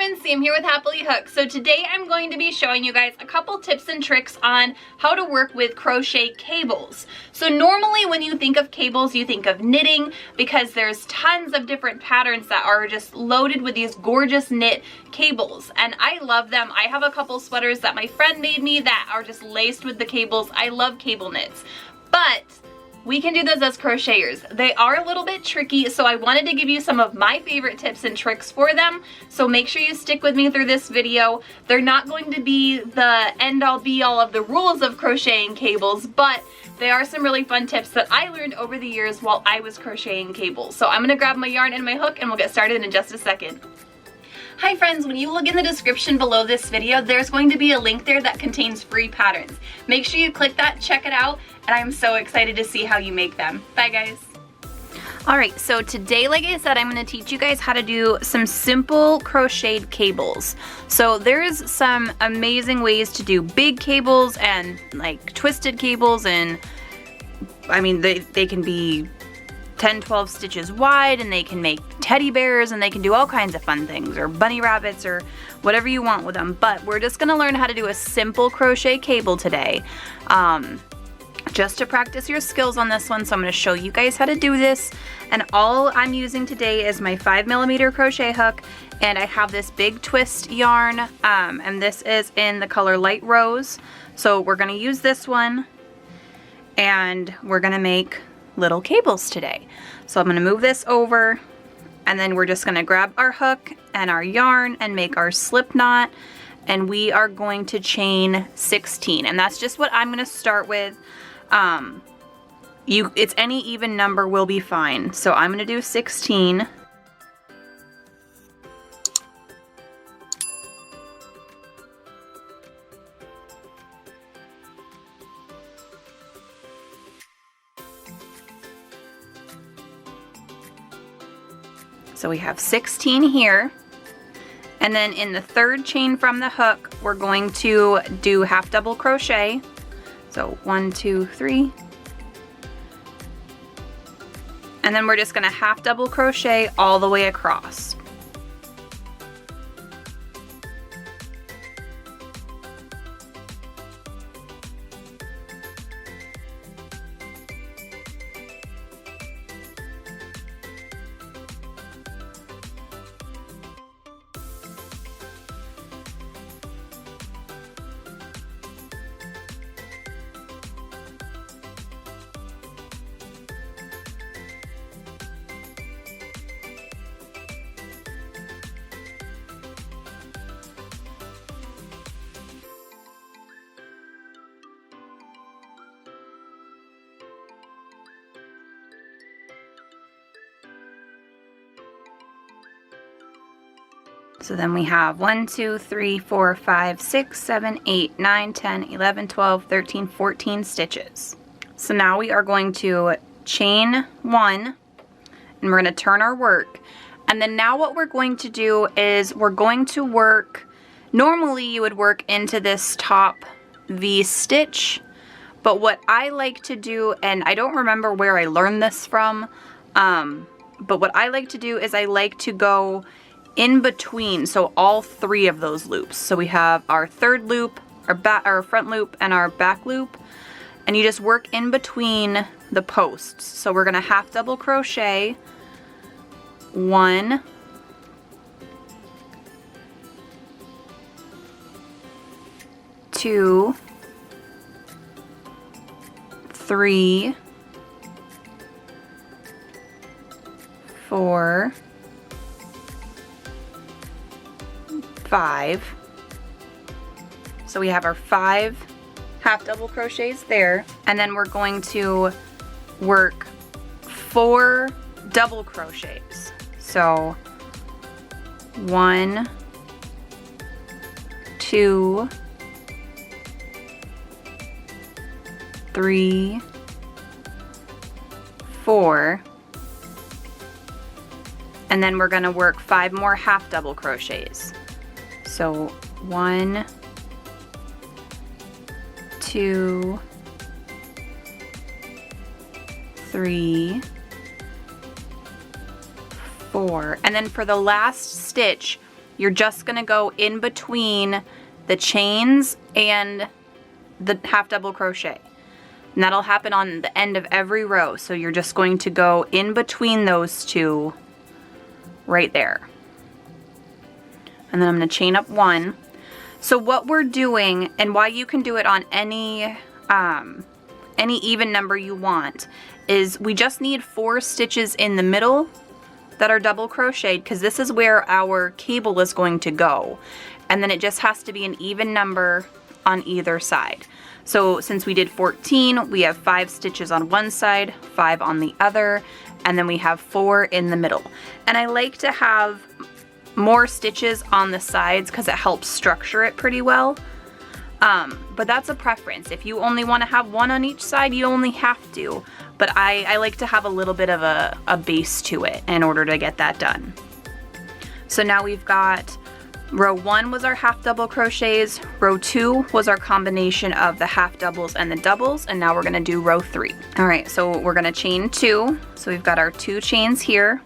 friends, Sam here with Happily Hook. So today I'm going to be showing you guys a couple tips and tricks on how to work with crochet cables. So normally when you think of cables, you think of knitting because there's tons of different patterns that are just loaded with these gorgeous knit cables. And I love them. I have a couple sweaters that my friend made me that are just laced with the cables. I love cable knits. But we can do those as crocheters. They are a little bit tricky, so I wanted to give you some of my favorite tips and tricks for them. So make sure you stick with me through this video. They're not going to be the end-all be-all of the rules of crocheting cables, but they are some really fun tips that I learned over the years while I was crocheting cables. So I'm gonna grab my yarn and my hook and we'll get started in just a second. Hi friends, when you look in the description below this video, there's going to be a link there that contains free patterns. Make sure you click that, check it out, and I'm so excited to see how you make them. Bye guys. Alright, so today, like I said, I'm going to teach you guys how to do some simple crocheted cables. So there's some amazing ways to do big cables and like twisted cables, and I mean they can be 10-12 stitches wide, and they can make teddy bears, and they can do all kinds of fun things, or bunny rabbits, or whatever you want with them. But we're just gonna learn how to do a simple crochet cable today, just to practice your skills on this one. So I'm gonna show you guys how to do this, and all I'm using today is my 5mm crochet hook, and I have this big twist yarn, and this is in the color light rose. So we're gonna use this one, and we're gonna make little cables today. So I'm going to move this over, and then we're just going to grab our hook and our yarn and make our slip knot, and we are going to chain 16, and that's just what I'm going to start with. It's any even number will be fine. So I'm going to do 16. So we have 16 here, and then in the third chain from the hook, we're going to do half double crochet. So 1, 2, 3, and then we're just going to half double crochet all the way across. So then we have 1, 2, 3, 4, 5, 6, 7, 8, 9, 10, 11, 12, 13, 14 stitches. So now we are going to chain 1, and we're going to turn our work. And then now what we're going to do is we're going to work, normally you would work into this top V stitch, but what I like to do, and I don't remember where I learned this from, but what I like to do is I like to go in between, so all 3 of those loops. So we have our third loop, our front loop, and our back loop, and you just work in between the posts. So we're gonna half double crochet 1, 2, 3, 4, 5. So we have our 5 half double crochets there, and then we're going to work 4 double crochets. So 1, 2, 3, 4, and then we're going to work 5 more half double crochets. So 1, 2, 3, 4, and then for the last stitch you're just gonna go in between the chains and the half double crochet. And that'll happen on the end of every row. So you're just going to go in between those two right there. And then I'm gonna chain up 1. So what we're doing, and why you can do it on any even number you want, is we just need 4 stitches in the middle that are double crocheted, because this is where our cable is going to go. And then it just has to be an even number on either side. So since we did 14, we have 5 stitches on one side, 5 on the other, and then we have 4 in the middle. And I like to have more stitches on the sides because it helps structure it pretty well. But that's a preference. If you only want to have 1 on each side, you only have to. But I like to have a little bit of a base to it in order to get that done. So now we've got row 1 was our half double crochets, row 2 was our combination of the half doubles and the doubles, and now we're gonna do row 3. All right, so we're gonna chain 2. So we've got our 2 chains here,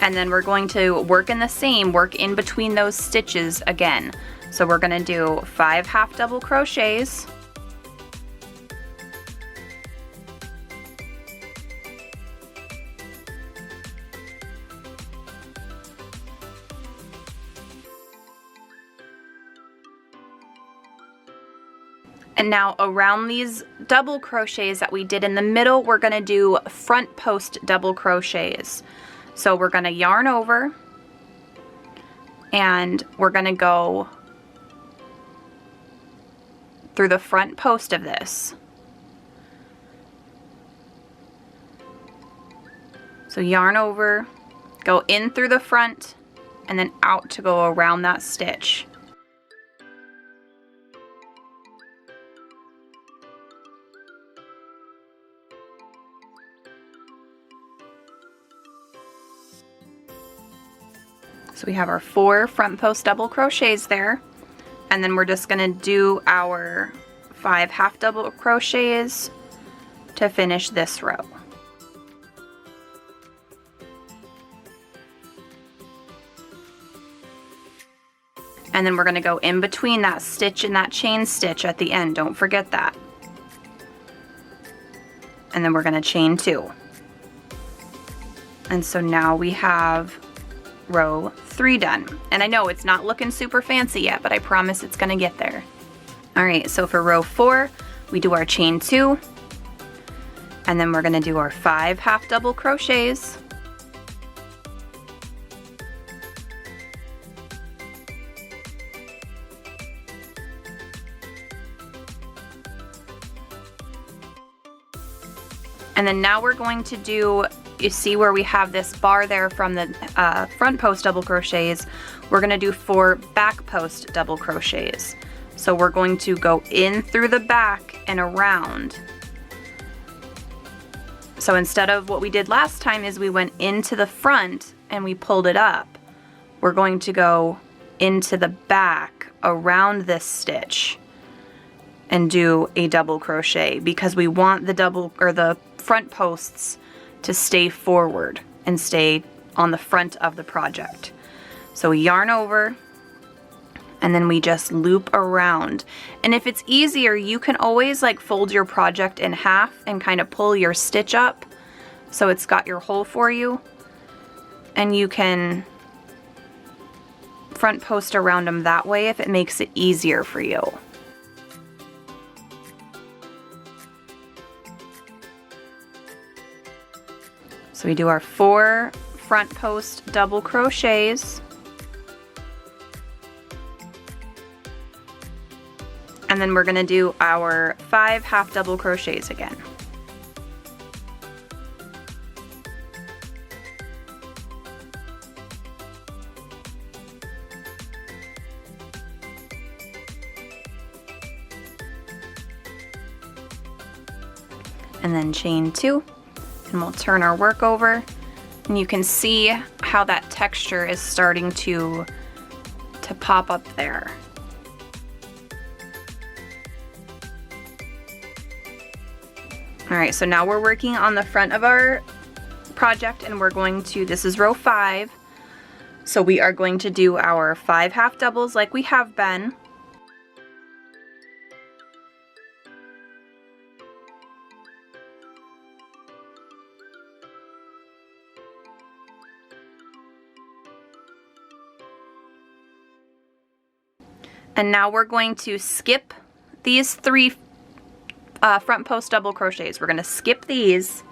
and then we're going to work in between those stitches again. So we're gonna do 5 half double crochets, and now around these double crochets that we did in the middle, we're gonna do front post double crochets. So we're gonna yarn over, and we're gonna go through the front post of this. So yarn over, go in through the front, and then out to go around that stitch. So we have our 4 front post double crochets there, and then we're just gonna do our 5 half double crochets to finish this row. And then we're gonna go in between that stitch and that chain stitch at the end, don't forget that. And then we're gonna chain 2. And so now we have row 3 done. And I know it's not looking super fancy yet, but I promise it's gonna get there. All right, so for row 4, we do our chain 2, and then we're gonna do our 5 half double crochets. And then now we're going to do, you see where we have this bar there from the front post double crochets, we're gonna do 4 back post double crochets. So we're going to go in through the back and around. So instead of what we did last time is we went into the front and we pulled it up, we're going to go into the back around this stitch and do a double crochet, because we want the double or the front posts to stay forward and stay on the front of the project. So we yarn over, and then we just loop around. And if it's easier, you can always like fold your project in half and kind of pull your stitch up so it's got your hole for you, and you can front post around them that way if it makes it easier for you. So we do our 4 front post double crochets, and then we're going to do our 5 half double crochets again. And then chain 2. And we'll turn our work over, and you can see how that texture is starting to pop up there. All right, so now we're working on the front of our project, and we're going to, this is row 5, So we are going to do our 5 half doubles like we have been. And now we're going to skip these 3 front post double crochets. We're going to skip these.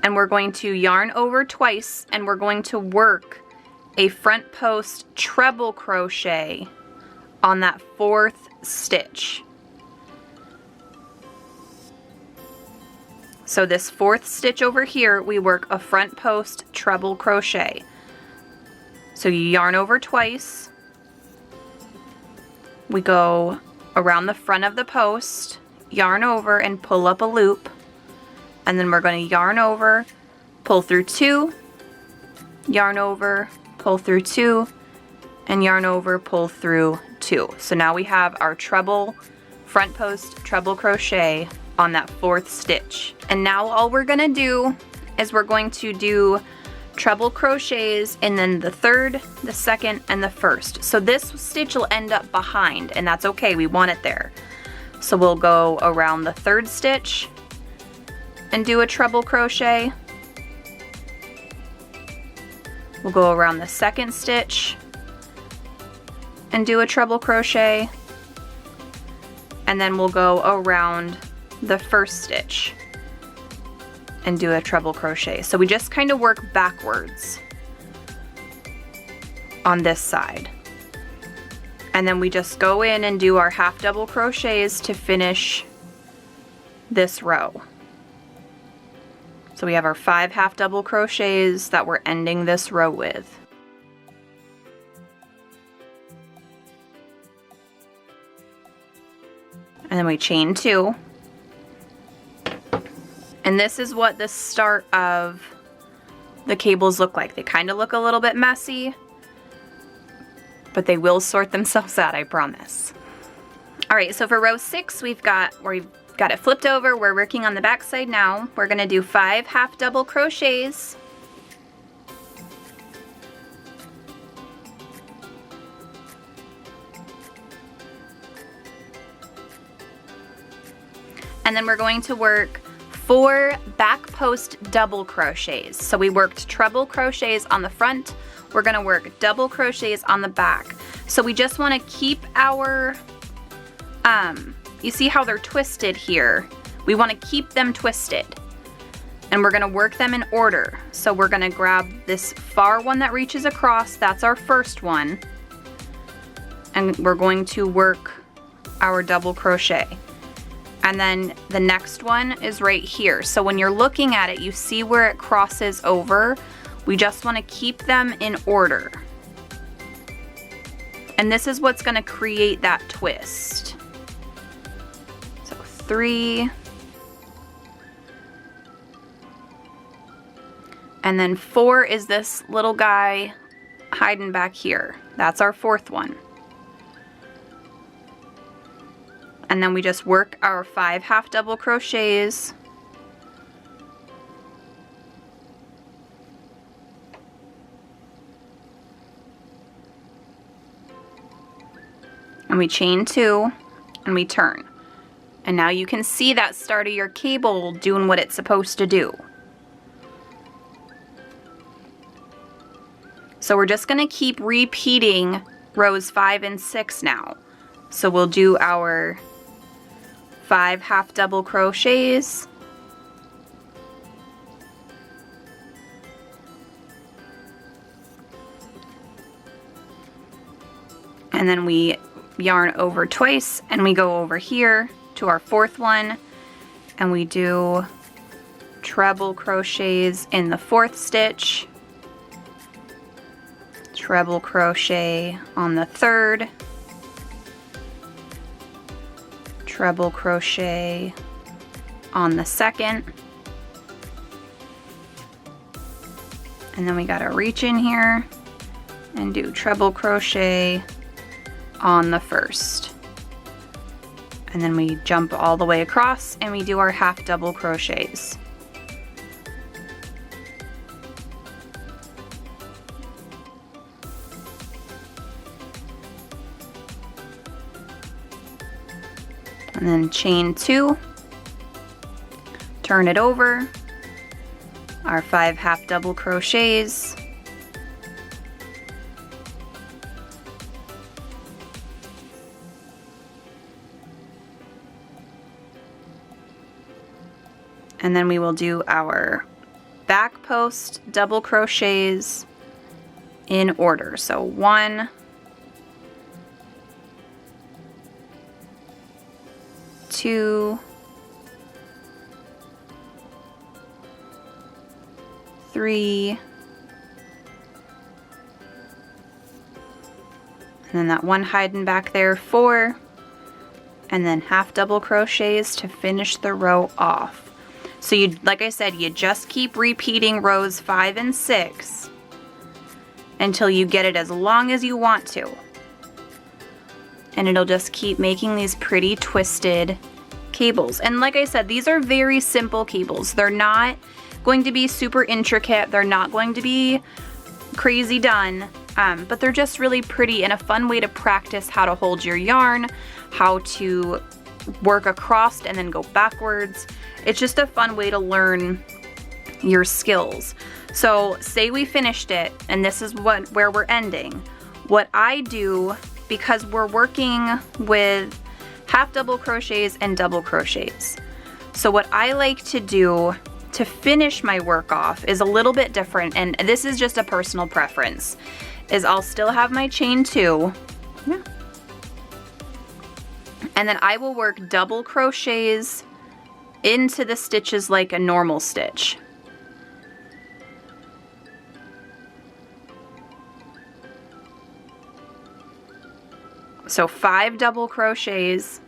And we're going to yarn over twice, and we're going to work a front post treble crochet on that 4th stitch. So this 4th stitch over here, we work a front post treble crochet. So you yarn over twice, we go around the front of the post, yarn over and pull up a loop, and then we're going to yarn over, pull through 2, yarn over, pull through 2, and yarn over, pull through 2. So now we have our treble, front post treble crochet on that 4th stitch. And now all we're going to do is we're going to do treble crochets and then the 3rd, the 2nd, and the 1st. So this stitch will end up behind, and that's okay, we want it there. So we'll go around the 3rd stitch and do a treble crochet. We'll go around the 2nd stitch and do a treble crochet, and then we'll go around the 1st stitch and do a treble crochet. So we just kind of work backwards on this side. And then we just go in and do our half double crochets to finish this row. So we have our 5 half double crochets that we're ending this row with. And then we chain 2. And this is what the start of the cables look like. They kind of look a little bit messy, but they will sort themselves out, I promise. All right, so for row 6, we've got it flipped over. We're working on the back side now. We're gonna do 5 half double crochets. And then we're going to work 4 back post double crochets. So we worked treble crochets on the front. We're gonna work double crochets on the back. So we just wanna keep our, you see how they're twisted here? We wanna keep them twisted. And we're gonna work them in order. So we're gonna grab this far one that reaches across, that's our first one. And we're going to work our double crochet. And then the next one is right here. So when you're looking at it, you see where it crosses over. We just want to keep them in order. And this is what's going to create that twist. So 3. And then 4 is this little guy hiding back here. That's our 4th one. And then we just work our 5 half double crochets. And we chain 2 and we turn. And now you can see that start of your cable doing what it's supposed to do. So we're just gonna keep repeating rows 5 and 6 now. So we'll do our 5 half double crochets, and then we yarn over twice and we go over here to our 4th one and we do treble crochets in the 4th stitch, treble crochet on the 3rd, treble crochet on the 2nd, and then we gotta reach in here and do treble crochet on the 1st, and then we jump all the way across and we do our half double crochets. and then chain 2, turn it over, our 5 half double crochets, and then we will do our back post double crochets in order. So 1, 2, 3, and then that one hiding back there, 4, and then half double crochets to finish the row off. So you, like I said, you just keep repeating rows 5 and 6 until you get it as long as you want to. And it'll just keep making these pretty twisted cables. And like I said, these are very simple cables. They're not going to be super intricate. They're not going to be crazy done, but they're just really pretty and a fun way to practice how to hold your yarn, how to work across and then go backwards. It's just a fun way to learn your skills. So say we finished it and this is where we're ending. What I do, because we're working with half double crochets and double crochets, so what I like to do to finish my work off is a little bit different, and this is just a personal preference, is I'll still have my chain 2, and then I will work double crochets into the stitches like a normal stitch. So 5 double crochets,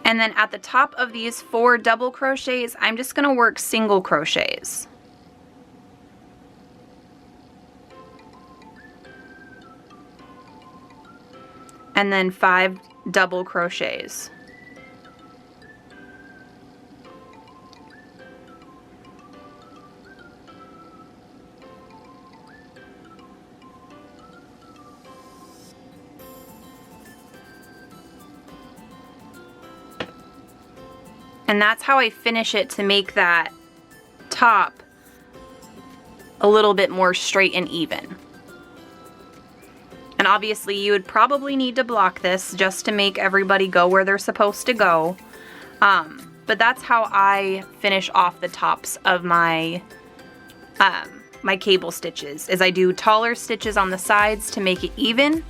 and then at the top of these 4 double crochets, I'm just going to work single crochets. And then 5 double crochets. And that's how I finish it to make that top a little bit more straight and even. And obviously you would probably need to block this just to make everybody go where they're supposed to go. But that's how I finish off the tops of my my cable stitches, is I do taller stitches on the sides to make it even,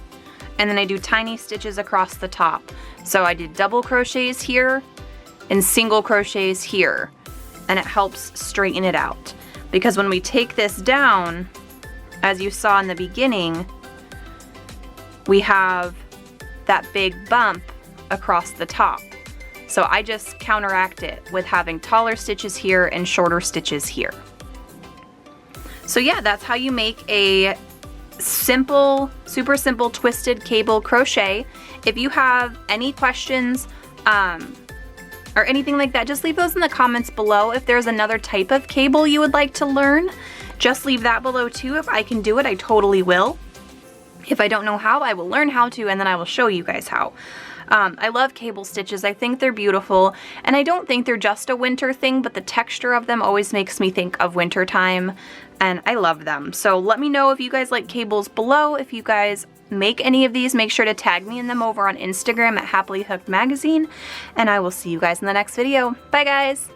and then I do tiny stitches across the top. So I did double crochets here and single crochets here, and it helps straighten it out. Because when we take this down, as you saw in the beginning, we have that big bump across the top. So I just counteract it with having taller stitches here and shorter stitches here. So yeah, that's how you make a simple, super simple twisted cable crochet. If you have any questions, or anything like that, just leave those in the comments below. If there's another type of cable you would like to learn, just leave that below too. If I can do it, I totally will. If I don't know how, I will learn how to, and then I will show you guys how. I love cable stitches. I think they're beautiful, and I don't think they're just a winter thing, but the texture of them always makes me think of winter time, and I love them. So let me know if you guys like cables below. If you guys make any of these, make sure to tag me in them over on Instagram at Happily Hooked Magazine, and I will see you guys in the next video. Bye guys!